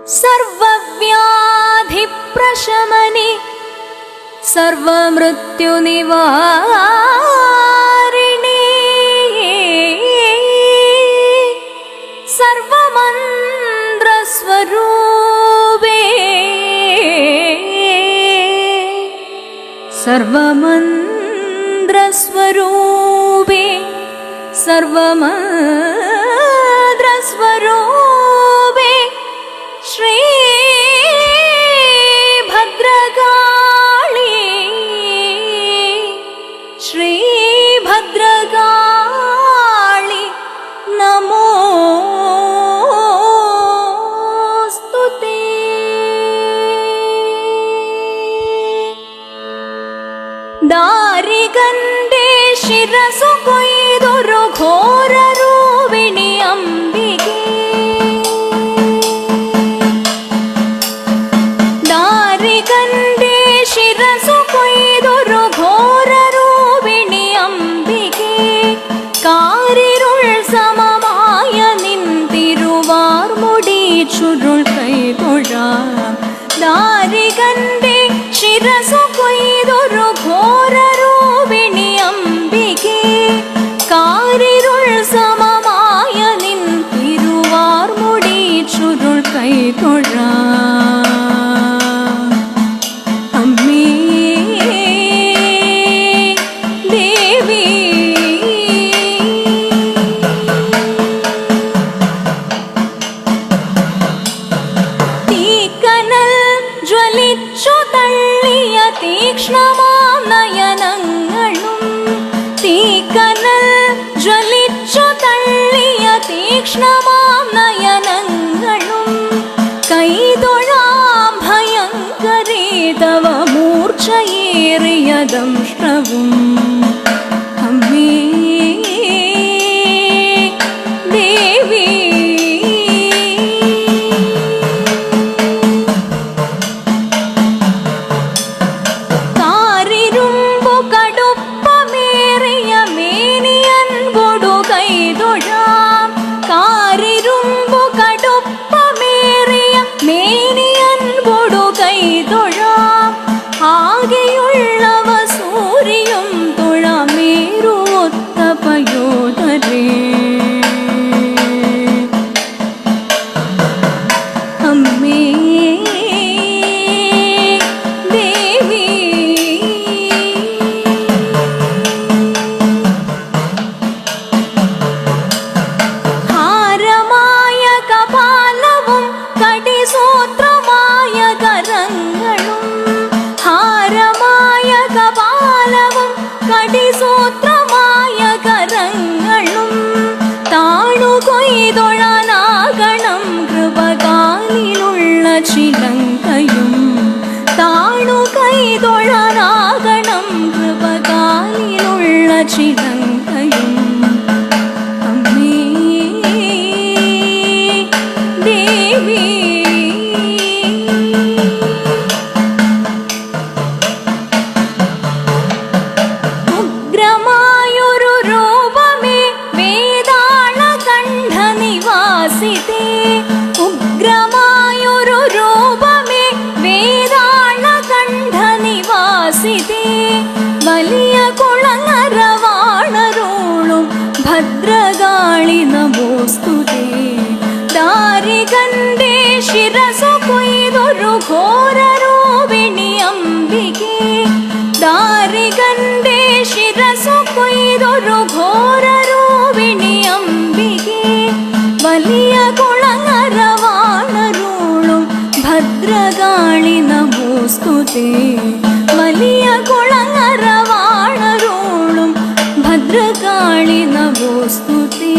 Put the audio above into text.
सर्वव्याधिप्रशमने सर्वमृत्युनिवारिणे सर्वमन्त्रस्वरूपे सर्वमन्त्रस्वरूपे सर्वमन्त्रस्वरूपे श्री भद्रकाली श्री भद्रकाली नमोस्तुते। दारिगंडे शिरसु कोय्दुरु घोर रूपिणी अंबिके ಶಿರಸು ಕೊಯ್ದೊರು ಘೋರ ರೂಪಿಣಿ ಅಂಬಿಕೆ ಕಾರಿರುಳ್ ಸಮಮಾಯ ನಿಂತಿರುವಾರ್ ಮುಡಿ ಚುರುಳ್ ಕೈಗೊಳ ದಾರಿಗಂಡೆ ಶಿರಸು ಕೊಯ್ದೊರು ಘೋರ ರೂಪಿಣಿ ಅಂಬಿಕೆ ಕಾರಿರುಳ್ ಸಮಮಾಯ ನಿಂತಿರುವಾರ್ ಮುಡಿ ಚುರುಳ್ ಕೈಗೊಳ തീക്ഷ്ണമാം നയനങ്ങളും തീക്കനൽ ജ്വലിച്ചു തള്ളിയ തീക്ഷ്ണമാം നയനങ്ങളും കൈതൊഴാം ഭയങ്കരേ തവ മൂർച്ഛയേറിയ ദംഷ്ട്രവും അമ്മേ ദേവി ആകെയുള്ളവ സൂര്യയും തുഴമേറുവൊത്ത പയോധരേ അമ്മേ ദേവി ഹാരമായ കപാലവും കടിസൂത്രമായ കരങ്ങളും ഹാരമായ കപാലവും കടിസൂത്രമായ കരങ്ങളും താണുകൊയ്തൊഴാനാകണം കൃപകാലിലുള്ള ചിലങ്കയും താണുകൈതൊഴാനാകണം കൃപകാലിലുള്ള ചിലങ്കയും അമ്മേ ദേവി ഉഗ്രമായൊരു രൂപമേ വേതാളകണ്ഠ നിവാസിതേ വലിയ കുളങ്ങരവാണരുളും ഭദ്രകാളി നമോസ്തുതേ ദാരികണ്ഠേ ശിരസു കൊയ്തൊരു ഘോര രൂപിണി അംബികേ ദാരികണ്ഠേ ശിരസു കൊയ്തൊരു ഘോര രൂപിണി അംബികേ വലിയ കുളങ്ങരവാണരുളും ഭദ്രകാളി നമോസ്തുതേ വലിയ കുളങ്ങരവാണരുളും ഭദ്രകാളി നമോസ്തുതേ.